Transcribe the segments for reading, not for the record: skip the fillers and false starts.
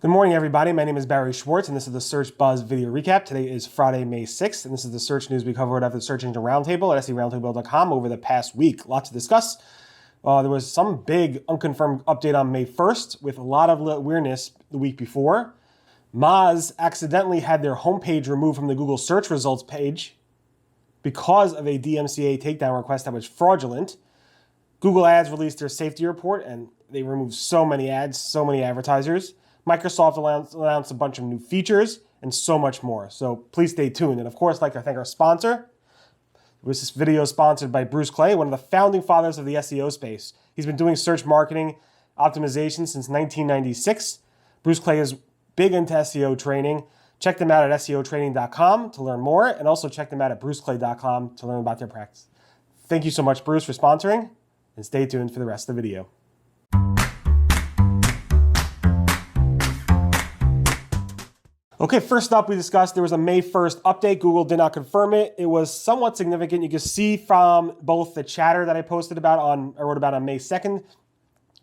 Good morning, everybody. My name is Barry Schwartz, and this is the Search Buzz video recap. Today is Friday, May 6th, and this is the search news we covered at the Search Engine Roundtable at seroundtable.com over the past week. Lots to discuss. There was some big unconfirmed update on May 1st with a lot of weirdness the week before. Moz accidentally had their homepage removed from the Google search results page because of a DMCA takedown request that was fraudulent. Google Ads released their safety report, and they removed so many ads, so many advertisers. Microsoft announced a bunch of new features and so much more. So please stay tuned. And of course, I'd like to thank our sponsor. This video is sponsored by Bruce Clay, one of the founding fathers of the SEO space. He's been doing search marketing optimization since 1996. Bruce Clay is big into SEO training. Check them out at seotraining.com to learn more, and also check them out at bruceclay.com to learn about their practice. Thank you so much, Bruce, for sponsoring, and stay tuned for the rest of the video. Okay, first up, we discussed there was a May 1st update. Google did not confirm it. It was somewhat significant. You can see from both the chatter that I wrote about on May 2nd.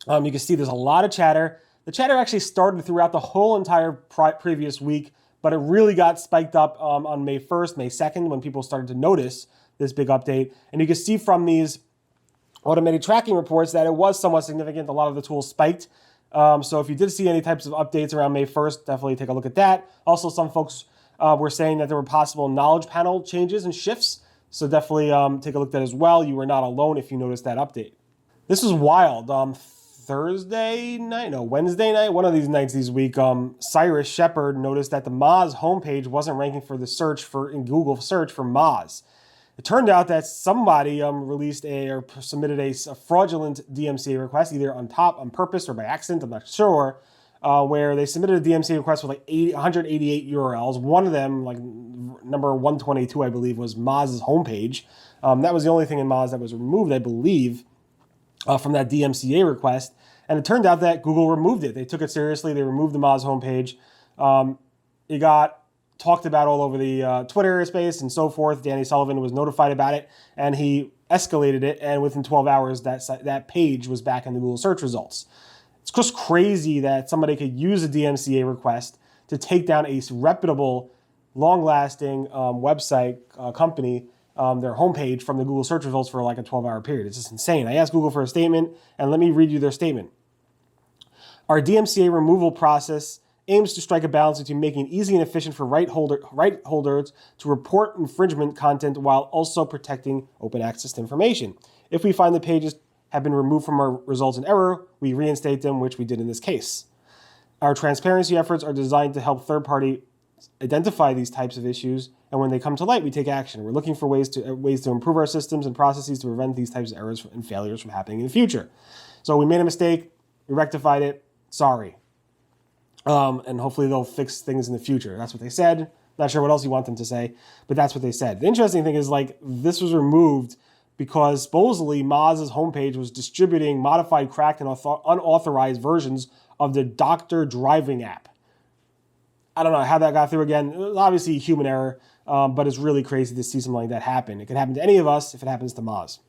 You can see there's a lot of chatter. The chatter actually started throughout the whole entire previous week, but it really got spiked up on May 1st, May 2nd, when people started to notice this big update. And you can see from these automated tracking reports that it was somewhat significant. A lot of the tools spiked. So if you did see any types of updates around May 1st, definitely take a look at that. Also, some folks were saying that there were possible knowledge panel changes and shifts. So definitely take a look at that as well. You were not alone if you noticed that update. This is wild. Wednesday night, one of these nights this week, Cyrus Shepard noticed that the Moz homepage wasn't ranking for the search in Google search for Moz. It turned out that somebody submitted a fraudulent DMCA request, either on purpose or by accident, I'm not sure, where they submitted a DMCA request with 188 URLs. One of them, like number 122, I believe, was Moz's homepage. That was the only thing in Moz that was removed, I believe, from that DMCA request. And it turned out that Google removed it. They took it seriously. They removed the Moz homepage. It got talked about all over the Twitter space and so forth. Danny Sullivan was notified about it, and he escalated it, and within 12 hours, that page was back in the Google search results. It's just crazy that somebody could use a DMCA request to take down a reputable, long-lasting website company, their homepage from the Google search results for like a 12-hour period. It's just insane. I asked Google for a statement, and let me read you their statement. Our DMCA removal process aims to strike a balance between making it easy and efficient for right holders to report infringement content while also protecting open access to information. If we find the pages have been removed from our results in error, we reinstate them, which we did in this case. Our transparency efforts are designed to help third-party identify these types of issues, and when they come to light, we take action. We're looking for ways to improve our systems and processes to prevent these types of errors and failures from happening in the future. So we made a mistake, we rectified it, sorry. And hopefully they'll fix things in the future. That's what they said. Not sure what else you want them to say, but that's what they said. The interesting thing is, this was removed because supposedly Moz's homepage was distributing modified, cracked, and unauthorized versions of the Doctor Driving app. I don't know how that got through again. It was obviously a human error, but it's really crazy to see something like that happen. It could happen to any of us if it happens to Moz.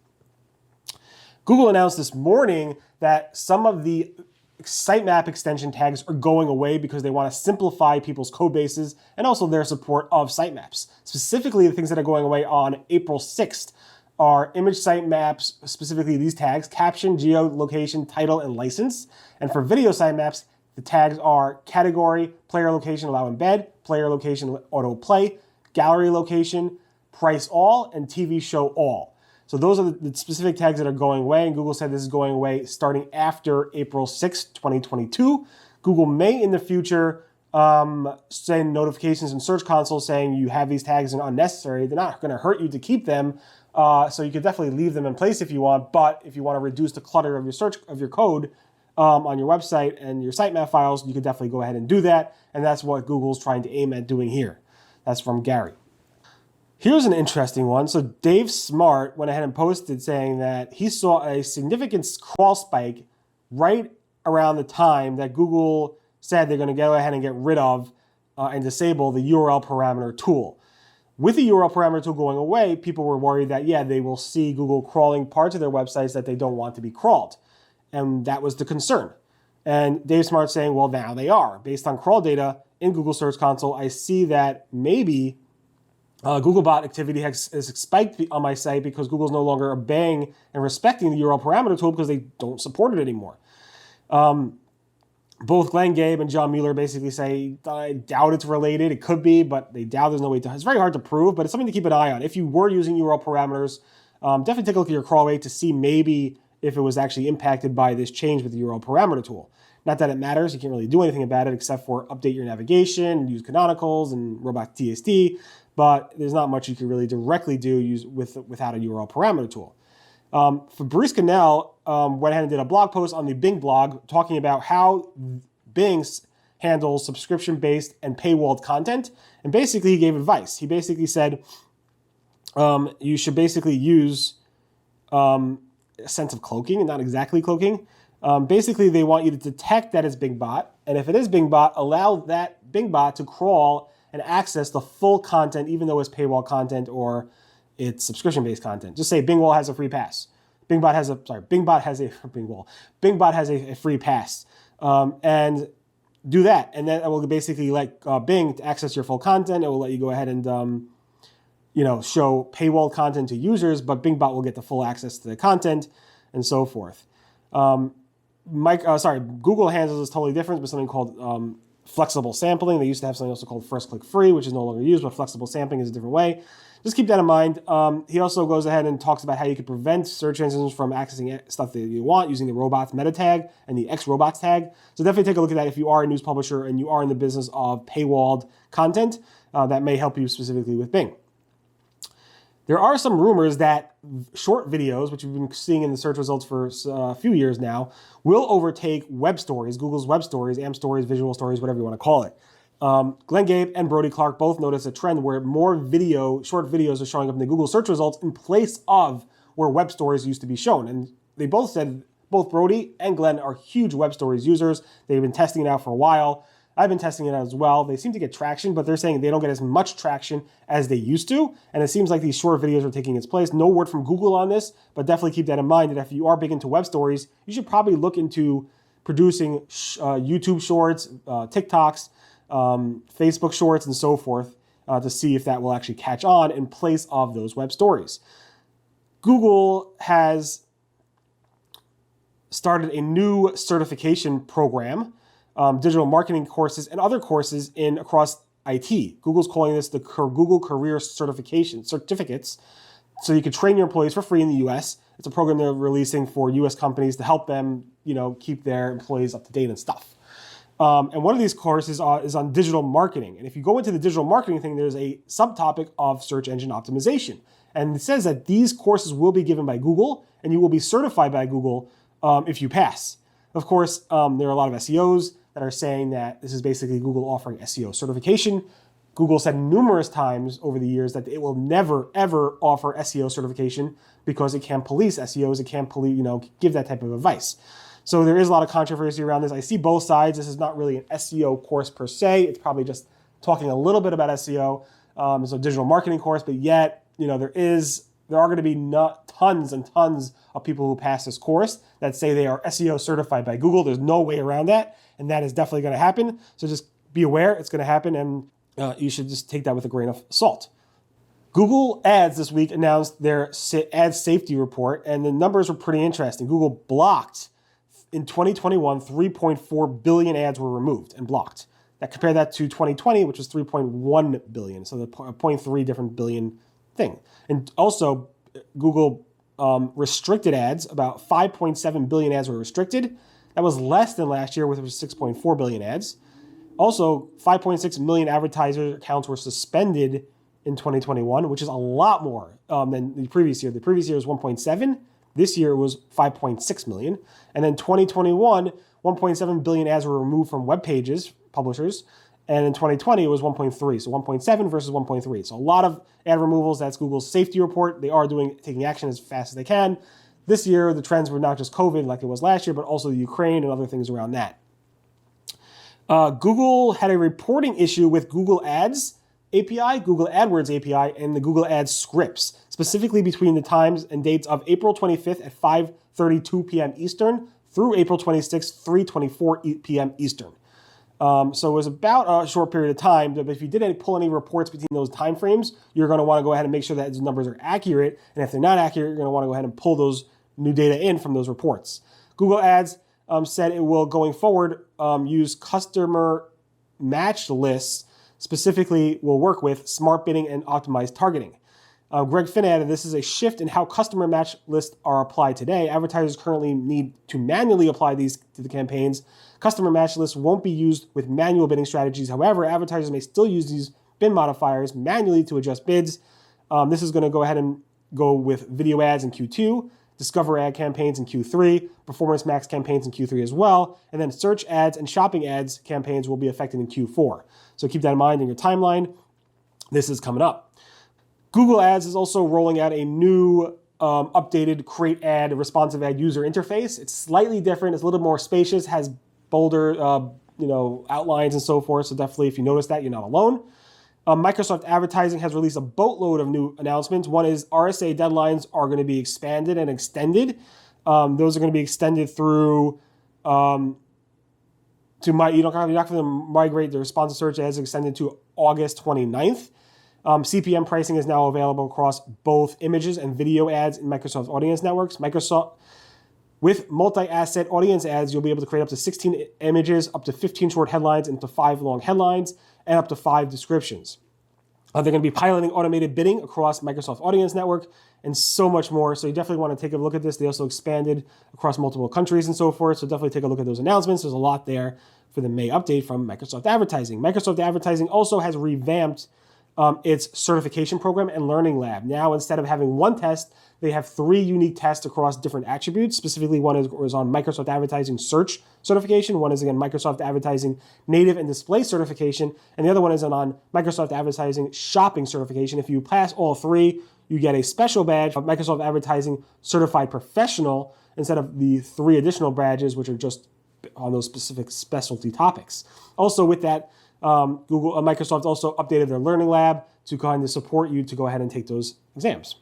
Google announced this morning that some of the Sitemap extension tags are going away because they want to simplify people's code bases and also their support of sitemaps. Specifically, the things that are going away on April 6th are image sitemaps, specifically these tags, caption, geolocation, title, and license. And for video sitemaps, the tags are category, player location, allow embed, player location, autoplay, gallery location, price all, and TV show all. So those are the specific tags that are going away, and Google said this is going away starting after April 6, 2022. Google may in the future send notifications in Search Console saying you have these tags and unnecessary. They're not going to hurt you to keep them, so you could definitely leave them in place if you want, but if you want to reduce the clutter of your code on your website and your sitemap files, you could definitely go ahead and do that, and that's what Google's trying to aim at doing here. That's from Gary. Here's an interesting one. So Dave Smart went ahead and posted saying that he saw a significant crawl spike right around the time that Google said they're going to go ahead and get rid of and disable the URL parameter tool. With the URL parameter tool going away, people were worried that, they will see Google crawling parts of their websites that they don't want to be crawled. And that was the concern. And Dave Smart's saying, well, now they are. Based on crawl data in Google Search Console, I see that maybe Googlebot activity has spiked on my site because Google's no longer obeying and respecting the URL parameter tool because they don't support it anymore. Both Glenn Gabe and John Mueller basically say, I doubt it's related. It could be, but they doubt there's no way to. It's very hard to prove, but it's something to keep an eye on. If you were using URL parameters, definitely take a look at your crawl rate to see maybe if it was actually impacted by this change with the URL parameter tool. Not that it matters. You can't really do anything about it except for update your navigation, use canonicals and robot TST, but there's not much you can really directly do without a URL parameter tool. Fabrice Cannell went ahead and did a blog post on the Bing blog talking about how Bing handles subscription-based and paywalled content, and basically he gave advice. He basically said you should basically use a sense of cloaking, and not exactly cloaking. Basically, they want you to detect that it's BingBot, and if it is BingBot, allow that BingBot to crawl and access the full content, even though it's paywall content or it's subscription-based content. Just say Bingwall has a free pass. BingBot has a free pass, and do that, and then it will basically let Bing to access your full content. It will let you go ahead and show paywall content to users, but BingBot will get the full access to the content and so forth. Google handles this totally different with something called flexible sampling. They used to have something also called first click free, which is no longer used, but flexible sampling is a different way. Just keep that in mind. He also goes ahead and talks about how you can prevent search engines from accessing stuff that you want using the robots meta tag and the X-robots tag. So definitely take a look at that if you are a news publisher and you are in the business of paywalled content. That may help you specifically with Bing. There are some rumors that short videos, which we've been seeing in the search results for a few years now, will overtake web stories, Google's web stories, AMP stories, visual stories, whatever you want to call it. Glenn Gabe and Brody Clark both noticed a trend where more short videos are showing up in the Google search results in place of where web stories used to be shown. And they both said, both Brody and Glenn are huge web stories users. They've been testing it out for a while. I've been testing it out as well. They seem to get traction, but they're saying they don't get as much traction as they used to. And it seems like these short videos are taking its place. No word from Google on this, but definitely keep that in mind that if you are big into web stories, you should probably look into producing YouTube shorts, TikToks, Facebook shorts, and so forth to see if that will actually catch on in place of those web stories. Google has started a new certification program, digital marketing courses and other courses across IT. Google's calling this the Google Career Certificates. So you can train your employees for free in the US. It's a program they're releasing for US companies to help them, keep their employees up to date and stuff. And one of these courses is on digital marketing. And if you go into the digital marketing thing, there's a subtopic of search engine optimization. And it says that these courses will be given by Google and you will be certified by Google if you pass. Of course, there are a lot of SEOs that are saying that this is basically Google offering SEO certification. Google said numerous times over the years that it will never, ever offer SEO certification because it can't police SEOs. It can't give that type of advice. So there is a lot of controversy around this. I see both sides. This is not really an SEO course per se. It's probably just talking a little bit about SEO. It's a digital marketing course, but yet, there are going to be tons and tons of people who pass this course that say they are SEO certified by Google. There's no way around that, and that is definitely going to happen. So just be aware it's going to happen, and you should just take that with a grain of salt. Google Ads this week announced their ad safety report, and the numbers were pretty interesting. Google blocked in 2021, 3.4 billion ads were removed and blocked. Compare that to 2020, which was 3.1 billion, so the 0.3 different billion thing. And also, Google restricted ads. About 5.7 billion ads were restricted. That was less than last year, which was 6.4 billion ads. Also, 5.6 million advertiser accounts were suspended in 2021, which is a lot more than the previous year. The previous year was 1.7. This year it was 5.6 million. And then 2021, 1.7 billion ads were removed from web pages, publishers. And in 2020, it was 1.3. So 1.7 versus 1.3. So a lot of ad removals. That's Google's safety report. They are taking action as fast as they can. This year, the trends were not just COVID like it was last year, but also the Ukraine and other things around that. Google had a reporting issue with Google Ads API, Google AdWords API, and the Google Ads scripts, specifically between the times and dates of April 25th at 5:32 p.m. Eastern through April 26th, 3:24 p.m. Eastern. So it was about a short period of time, but if you did pull any reports between those timeframes, you're going to want to go ahead and make sure that those numbers are accurate. And if they're not accurate, you're going to want to go ahead and pull those new data in from those reports. Google Ads said it will, going forward, use customer match lists, specifically will work with smart bidding and optimized targeting. Greg Finn added, this is a shift in how customer match lists are applied today. Advertisers currently need to manually apply these to the campaigns. Customer match lists won't be used with manual bidding strategies. However, advertisers may still use these bid modifiers manually to adjust bids. This is going to go ahead and go with video ads in Q2, Discover ad campaigns in Q3, Performance Max campaigns in Q3 as well, and then search ads and shopping ads campaigns will be affected in Q4. So keep that in mind in your timeline. This is coming up. Google Ads is also rolling out a new updated Create Ad responsive ad user interface. It's slightly different. It's a little more spacious, has bolder outlines and so forth. So definitely if you notice that, you're not alone. Microsoft Advertising has released a boatload of new announcements. One is RSA deadlines are going to be expanded and extended. Those are going to be extended through you're not going to migrate the responsive search ads extended to August 29th. CPM pricing is now available across both images and video ads in Microsoft Audience Networks. With multi-asset audience ads, you'll be able to create up to 16 images, up to 15 short headlines, and up to 5 long headlines, and up to 5 descriptions. They're going to be piloting automated bidding across Microsoft Audience Network and so much more. So you definitely want to take a look at this. They also expanded across multiple countries and so forth. So definitely take a look at those announcements. There's a lot there for the May update from Microsoft Advertising. Microsoft Advertising also has revamped its certification program and learning lab. Now, instead of having one test, they have 3 unique tests across different attributes. Specifically, one is on Microsoft Advertising Search certification. One is, again, Microsoft Advertising Native and Display certification. And the other one is on Microsoft Advertising Shopping certification. If you pass all 3, you get a special badge of Microsoft Advertising Certified Professional instead of the 3 additional badges, which are just on those specific specialty topics. Also, with that, Microsoft also updated their learning lab to kind of support you to go ahead and take those exams.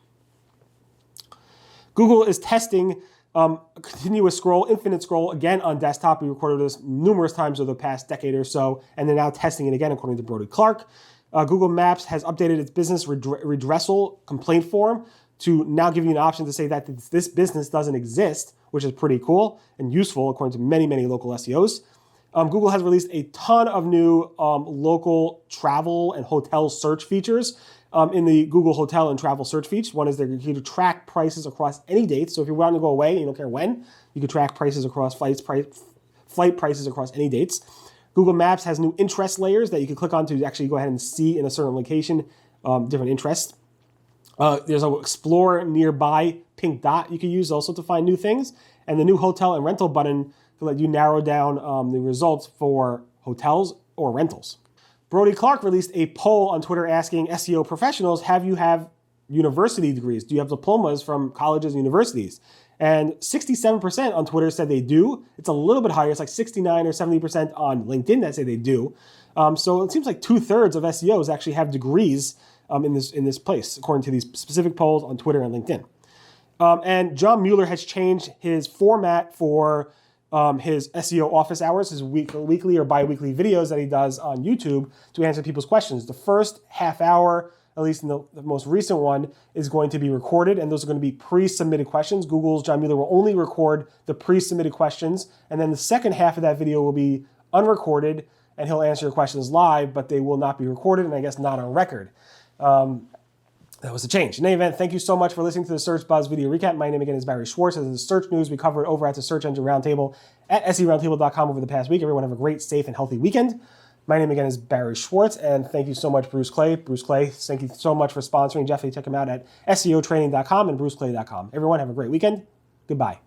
Google is testing continuous scroll, infinite scroll, again on desktop. We recorded this numerous times over the past decade or so, and they're now testing it again, according to Brody Clark. Google Maps has updated its business redressal complaint form to now give you an option to say that this business doesn't exist, which is pretty cool and useful, according to many, many local SEOs. Google has released a ton of new local travel and hotel search features in the Google Hotel and Travel search features. One is they're going to track prices across any dates. So if you want to go away and you don't care when, you can track prices across flight prices across any dates. Google Maps has new interest layers that you can click on to actually go ahead and see in a certain location different interests. There's an explore nearby pink dot you can use also to find new things. And the new hotel and rental button to let you narrow down the results for hotels or rentals. Brody Clark released a poll on Twitter asking SEO professionals, have you have university degrees? Do you have diplomas from colleges and universities? And 67% on Twitter said they do. It's a little bit higher. It's like 69 or 70% on LinkedIn that say they do. So it seems like 2/3 of SEOs actually have degrees in this place, according to these specific polls on Twitter and LinkedIn. And John Mueller has changed his format for his SEO office hours, his weekly or bi-weekly videos that he does on YouTube to answer people's questions. The first half hour, at least in the most recent one, is going to be recorded, and those are going to be pre-submitted questions. Google's John Mueller will only record the pre-submitted questions, and then the second half of that video will be unrecorded, and he'll answer your questions live, but they will not be recorded, and I guess not on record. That was a change. In any event, thank you so much for listening to the Search Buzz video recap. My name again is Barry Schwartz. This is the search news we covered over at the Search Engine Roundtable at SERoundtable.com over the past week. Everyone have a great, safe, and healthy weekend. My name again is Barry Schwartz, and thank you so much, Bruce Clay. Bruce Clay, thank you so much for sponsoring. Definitely check him out at SEOtraining.com and bruceclay.com. Everyone have a great weekend. Goodbye.